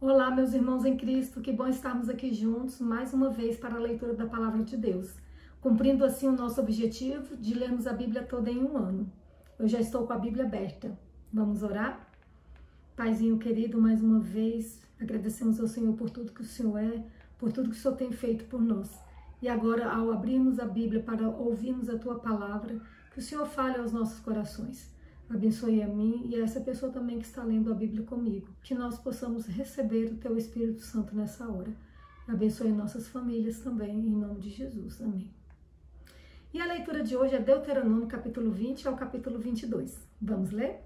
Olá, meus irmãos em Cristo, que bom estarmos aqui juntos mais uma vez para a leitura da Palavra de Deus, cumprindo assim o nosso objetivo de lermos a Bíblia toda em um ano. Eu já estou com a Bíblia aberta. Vamos orar? Paizinho querido, mais uma vez, agradecemos ao Senhor por tudo que o Senhor é, por tudo que o Senhor tem feito por nós. E agora, ao abrirmos a Bíblia para ouvirmos a Tua Palavra, que o Senhor fale aos nossos corações. Abençoe a mim e a essa pessoa também que está lendo a Bíblia comigo. Que nós possamos receber o Teu Espírito Santo nessa hora. Abençoe nossas famílias também, em nome de Jesus. Amém. E a leitura de hoje é Deuteronômio capítulo 20 ao capítulo 22. Vamos ler?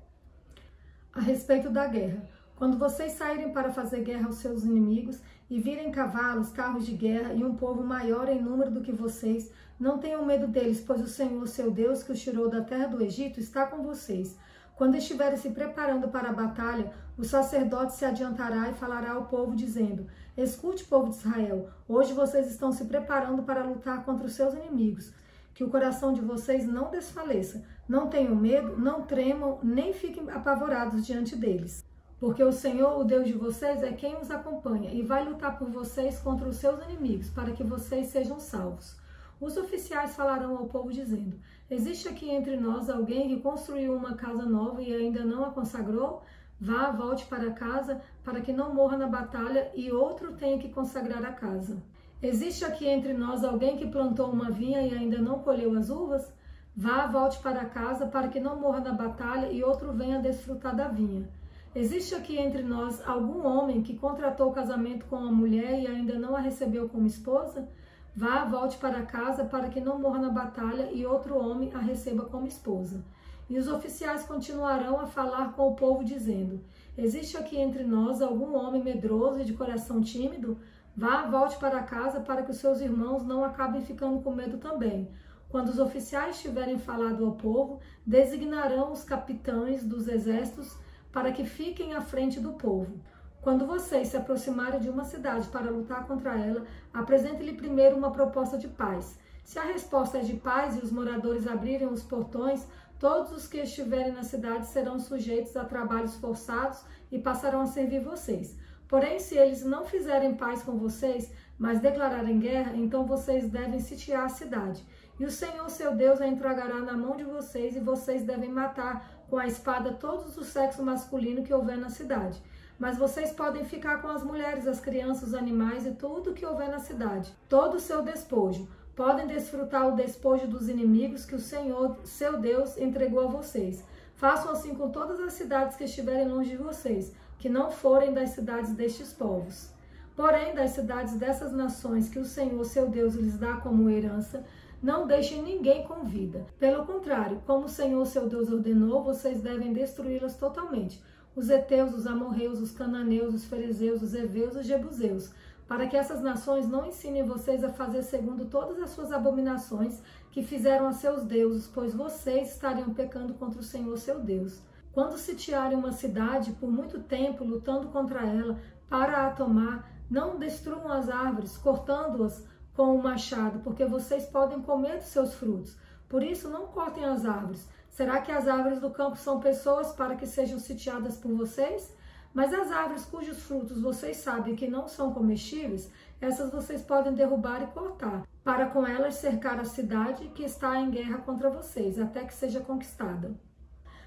A respeito da guerra. Quando vocês saírem para fazer guerra aos seus inimigos e virem cavalos, carros de guerra e um povo maior em número do que vocês, não tenham medo deles, pois o Senhor, seu Deus, que os tirou da terra do Egito, está com vocês. Quando estiverem se preparando para a batalha, o sacerdote se adiantará e falará ao povo, dizendo: Escute, povo de Israel, hoje vocês estão se preparando para lutar contra os seus inimigos. Que o coração de vocês não desfaleça. Não tenham medo, não tremam, nem fiquem apavorados diante deles. Porque o Senhor, o Deus de vocês, é quem os acompanha e vai lutar por vocês contra os seus inimigos, para que vocês sejam salvos. Os oficiais falarão ao povo dizendo: Existe aqui entre nós alguém que construiu uma casa nova e ainda não a consagrou? Vá, volte para casa, para que não morra na batalha e outro tenha que consagrar a casa. Existe aqui entre nós alguém que plantou uma vinha e ainda não colheu as uvas? Vá, volte para casa, para que não morra na batalha e outro venha desfrutar da vinha. Existe aqui entre nós algum homem que contratou casamento com uma mulher e ainda não a recebeu como esposa? Vá, volte para casa, para que não morra na batalha e outro homem a receba como esposa. E os oficiais continuarão a falar com o povo, dizendo: Existe aqui entre nós algum homem medroso e de coração tímido? Vá, volte para casa, para que os seus irmãos não acabem ficando com medo também. Quando os oficiais tiverem falado ao povo, designarão os capitães dos exércitos para que fiquem à frente do povo. Quando vocês se aproximarem de uma cidade para lutar contra ela, apresente-lhe primeiro uma proposta de paz. Se a resposta é de paz e os moradores abrirem os portões, todos os que estiverem na cidade serão sujeitos a trabalhos forçados e passarão a servir vocês. Porém, se eles não fizerem paz com vocês, mas declararem guerra, então vocês devem sitiar a cidade. E o Senhor, seu Deus, a entregará na mão de vocês e vocês devem matar com a espada todos o sexo masculino que houver na cidade. Mas vocês podem ficar com as mulheres, as crianças, os animais e tudo o que houver na cidade. Todo o seu despojo. Podem desfrutar o despojo dos inimigos que o Senhor, seu Deus, entregou a vocês. Façam assim com todas as cidades que estiverem longe de vocês, que não forem das cidades destes povos. Porém, das cidades dessas nações que o Senhor, seu Deus, lhes dá como herança, não deixem ninguém com vida. Pelo contrário, como o Senhor, seu Deus, ordenou, vocês devem destruí-las totalmente. Os heteus, os amorreus, os cananeus, os ferezeus, os heveus e os jebuseus, para que essas nações não ensinem vocês a fazer segundo todas as suas abominações que fizeram a seus deuses, pois vocês estariam pecando contra o Senhor, seu Deus. Quando sitiarem uma cidade por muito tempo, lutando contra ela, para a tomar, não destruam as árvores, cortando-as com o machado, porque vocês podem comer dos seus frutos. Por isso, não cortem as árvores. Será que as árvores do campo são pessoas para que sejam sitiadas por vocês? Mas as árvores cujos frutos vocês sabem que não são comestíveis, essas vocês podem derrubar e cortar, para com elas cercar a cidade que está em guerra contra vocês, até que seja conquistada.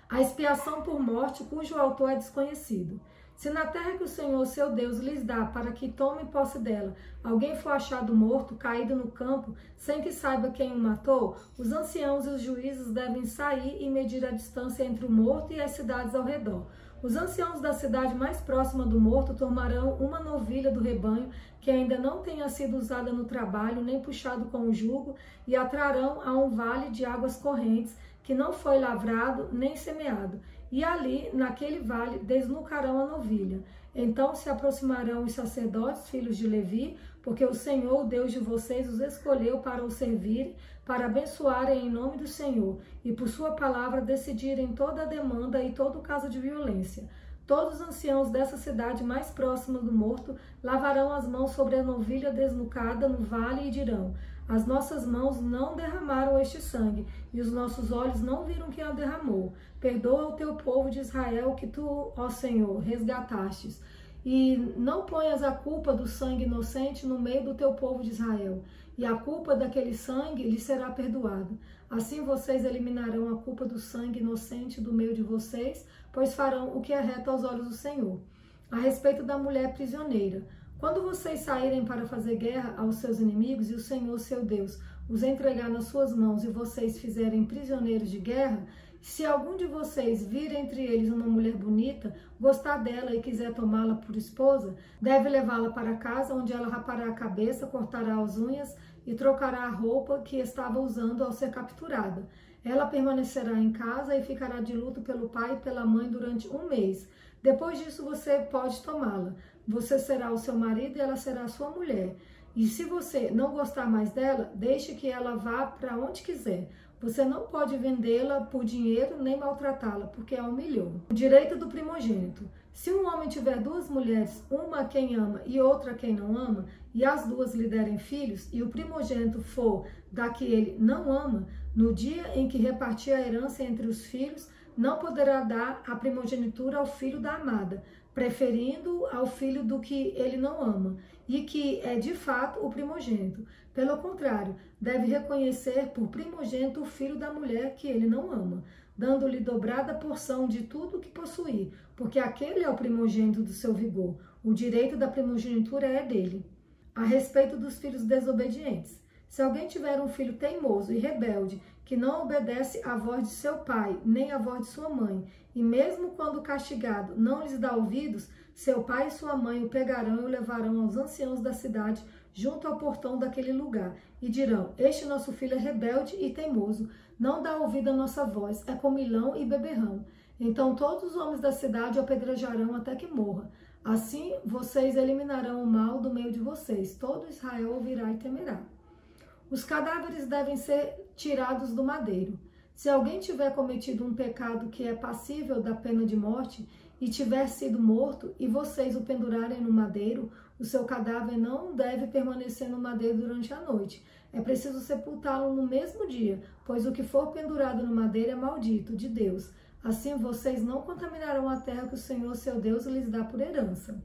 A expiação por morte, cujo autor é desconhecido. Se na terra que o Senhor, seu Deus, lhes dá para que tomem posse dela, alguém for achado morto, caído no campo, sem que saiba quem o matou, os anciãos e os juízes devem sair e medir a distância entre o morto e as cidades ao redor. Os anciãos da cidade mais próxima do morto tomarão uma novilha do rebanho que ainda não tenha sido usada no trabalho, nem puxado com o jugo, e a trarão a um vale de águas correntes, que não foi lavrado nem semeado. E ali, naquele vale, desnucarão a novilha. Então se aproximarão os sacerdotes, filhos de Levi, porque o Senhor, o Deus de vocês, os escolheu para o servirem, para abençoarem em nome do Senhor, e por sua palavra decidirem toda a demanda e todo caso de violência. Todos os anciãos dessa cidade mais próxima do morto lavarão as mãos sobre a novilha desnucada no vale e dirão: As nossas mãos não derramaram este sangue, e os nossos olhos não viram quem o derramou. Perdoa o teu povo de Israel, que tu, ó Senhor, resgatastes. e não ponhas a culpa do sangue inocente no meio do teu povo de Israel, e a culpa daquele sangue lhe será perdoada. Assim vocês eliminarão a culpa do sangue inocente do meio de vocês, pois farão o que é reto aos olhos do Senhor. A respeito da mulher prisioneira, quando vocês saírem para fazer guerra aos seus inimigos e o Senhor, seu Deus, os entregar nas suas mãos e vocês fizerem prisioneiros de guerra, se algum de vocês vir entre eles uma mulher bonita, gostar dela e quiser tomá-la por esposa, deve levá-la para casa, onde ela rapará a cabeça, cortará as unhas e trocará a roupa que estava usando ao ser capturada. Ela permanecerá em casa e ficará de luto pelo pai e pela mãe durante 1 mês. Depois disso você pode tomá-la. Você será o seu marido e ela será a sua mulher. E se você não gostar mais dela, deixe que ela vá para onde quiser. Você não pode vendê-la por dinheiro nem maltratá-la, porque a humilhou. O direito do primogênito. Se um homem tiver 2 mulheres, uma a quem ama e outra a quem não ama, e as 2 lhe derem filhos, e o primogênito for da que ele não ama, no dia em que repartir a herança entre os filhos, não poderá dar a primogenitura ao filho da amada, preferindo ao filho do que ele não ama, e que é de fato o primogênito. Pelo contrário, deve reconhecer por primogênito o filho da mulher que ele não ama, dando-lhe dobrada porção de tudo o que possuir, porque aquele é o primogênito do seu vigor. O direito da primogenitura é dele. A respeito dos filhos desobedientes. Se alguém tiver um filho teimoso e rebelde, que não obedece à voz de seu pai, nem à voz de sua mãe, e mesmo quando castigado não lhes dá ouvidos, seu pai e sua mãe o pegarão e o levarão aos anciãos da cidade, junto ao portão daquele lugar, e dirão: este nosso filho é rebelde e teimoso, não dá ouvido à nossa voz, é comilão e beberrão. Então todos os homens da cidade o apedrejarão até que morra. Assim vocês eliminarão o mal do meio de vocês, todo Israel ouvirá e temerá. Os cadáveres devem ser tirados do madeiro. Se alguém tiver cometido um pecado que é passível da pena de morte e tiver sido morto, e vocês o pendurarem no madeiro, o seu cadáver não deve permanecer no madeiro durante a noite. É preciso sepultá-lo no mesmo dia, pois o que for pendurado no madeiro é maldito de Deus. Assim vocês não contaminarão a terra que o Senhor, seu Deus, lhes dá por herança.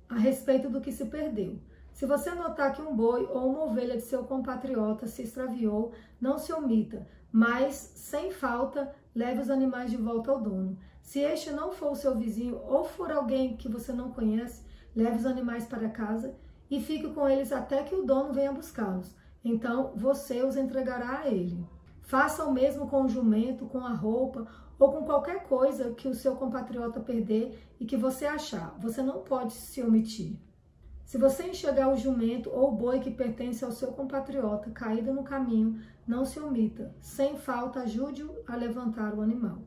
A respeito do que se perdeu. Se você notar que um boi ou uma ovelha de seu compatriota se extraviou, não se omita, mas, sem falta, leve os animais de volta ao dono. Se este não for o seu vizinho ou for alguém que você não conhece, leve os animais para casa e fique com eles até que o dono venha buscá-los. Então, você os entregará a ele. Faça o mesmo com o jumento, com a roupa ou com qualquer coisa que o seu compatriota perder e que você achar. Você não pode se omitir. Se você enxergar o jumento ou o boi que pertence ao seu compatriota caído no caminho, não se omita. Sem falta, ajude-o a levantar o animal.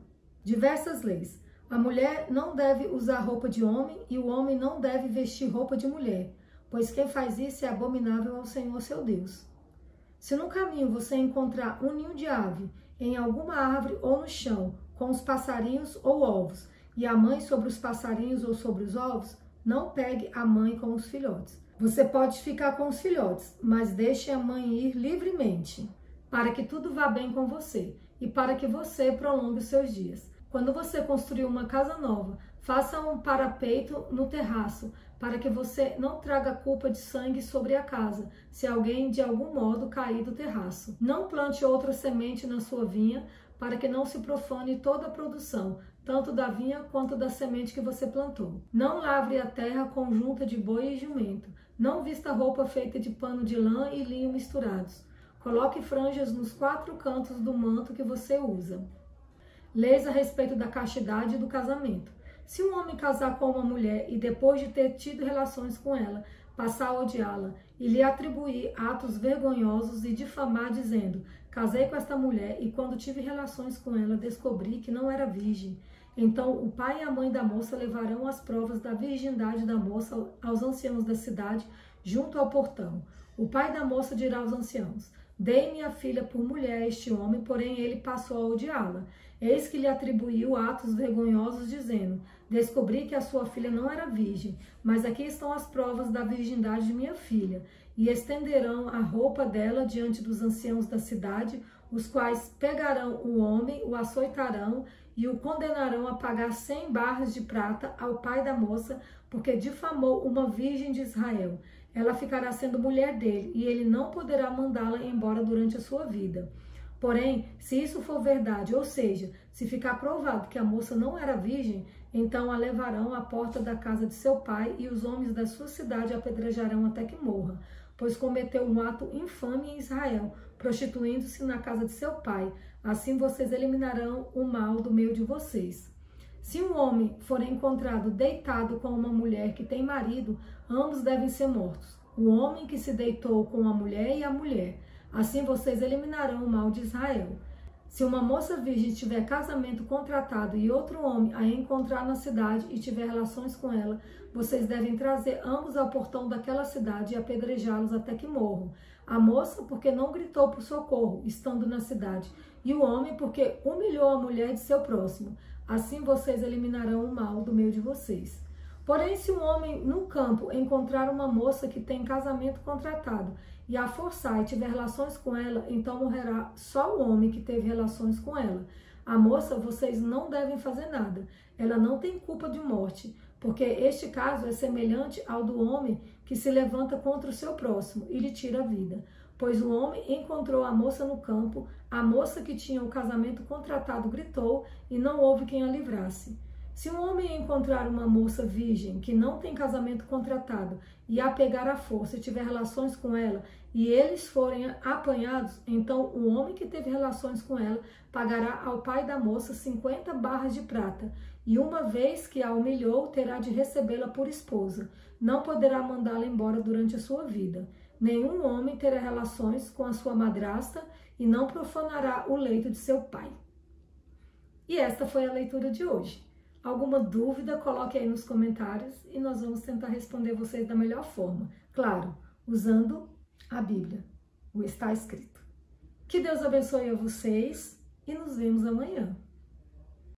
Diversas leis. A mulher não deve usar roupa de homem e o homem não deve vestir roupa de mulher, pois quem faz isso é abominável ao Senhor, seu Deus. Se no caminho você encontrar um ninho de ave em alguma árvore ou no chão, com os passarinhos ou ovos, e a mãe sobre os passarinhos ou sobre os ovos, não pegue a mãe com os filhotes. Você pode ficar com os filhotes, mas deixe a mãe ir livremente, para que tudo vá bem com você e para que você prolongue os seus dias. Quando você construir uma casa nova, faça um parapeito no terraço, para que você não traga culpa de sangue sobre a casa, se alguém de algum modo cair do terraço. Não plante outra semente na sua vinha, para que não se profane toda a produção, tanto da vinha quanto da semente que você plantou. Não lavre a terra com junta de boi e jumento. Não vista roupa feita de pano de lã e linho misturados. Coloque franjas nos 4 cantos do manto que você usa. Leis a respeito da castidade e do casamento. Se um homem casar com uma mulher e depois de ter tido relações com ela, passar a odiá-la e lhe atribuir atos vergonhosos e difamar dizendo: casei com esta mulher e quando tive relações com ela descobri que não era virgem, então o pai e a mãe da moça levarão as provas da virgindade da moça aos anciãos da cidade junto ao portão. O pai da moça dirá aos anciãos: dei minha filha por mulher a este homem, porém ele passou a odiá-la. Eis que lhe atribuiu atos vergonhosos, dizendo: descobri que a sua filha não era virgem, mas aqui estão as provas da virgindade de minha filha. E estenderão a roupa dela diante dos anciãos da cidade, os quais pegarão o homem, o açoitarão e o condenarão a pagar 100 barras de prata ao pai da moça, porque difamou uma virgem de Israel. Ela ficará sendo mulher dele, e ele não poderá mandá-la embora durante a sua vida. Porém, se isso for verdade, ou seja, se ficar provado que a moça não era virgem, então a levarão à porta da casa de seu pai, e os homens da sua cidade a apedrejarão até que morra, pois cometeu um ato infame em Israel, prostituindo-se na casa de seu pai. Assim vocês eliminarão o mal do meio de vocês. Se um homem for encontrado deitado com uma mulher que tem marido, ambos devem ser mortos. O homem que se deitou com a mulher e a mulher. Assim vocês eliminarão o mal de Israel. Se uma moça virgem tiver casamento contratado e outro homem a encontrar na cidade e tiver relações com ela, vocês devem trazer ambos ao portão daquela cidade e apedrejá-los até que morram. A moça, porque não gritou por socorro, estando na cidade, e o homem, porque humilhou a mulher de seu próximo. Assim vocês eliminarão o mal do meio de vocês. Porém, se um homem no campo encontrar uma moça que tem casamento contratado e a forçar e tiver relações com ela, então morrerá só o homem que teve relações com ela. A moça, vocês não devem fazer nada. Ela não tem culpa de morte, porque este caso é semelhante ao do homem que se levanta contra o seu próximo e lhe tira a vida. Pois o homem encontrou a moça no campo, a moça que tinha o casamento contratado gritou e não houve quem a livrasse. Se um homem encontrar uma moça virgem que não tem casamento contratado e a pegar à força e tiver relações com ela e eles forem apanhados, então o homem que teve relações com ela pagará ao pai da moça 50 barras de prata e uma vez que a humilhou terá de recebê-la por esposa. Não poderá mandá-la embora durante a sua vida. Nenhum homem terá relações com a sua madrasta e não profanará o leito de seu pai. E esta foi a leitura de hoje. Alguma dúvida, coloque aí nos comentários e nós vamos tentar responder vocês da melhor forma. Claro, usando a Bíblia, o está escrito. Que Deus abençoe a vocês e nos vemos amanhã.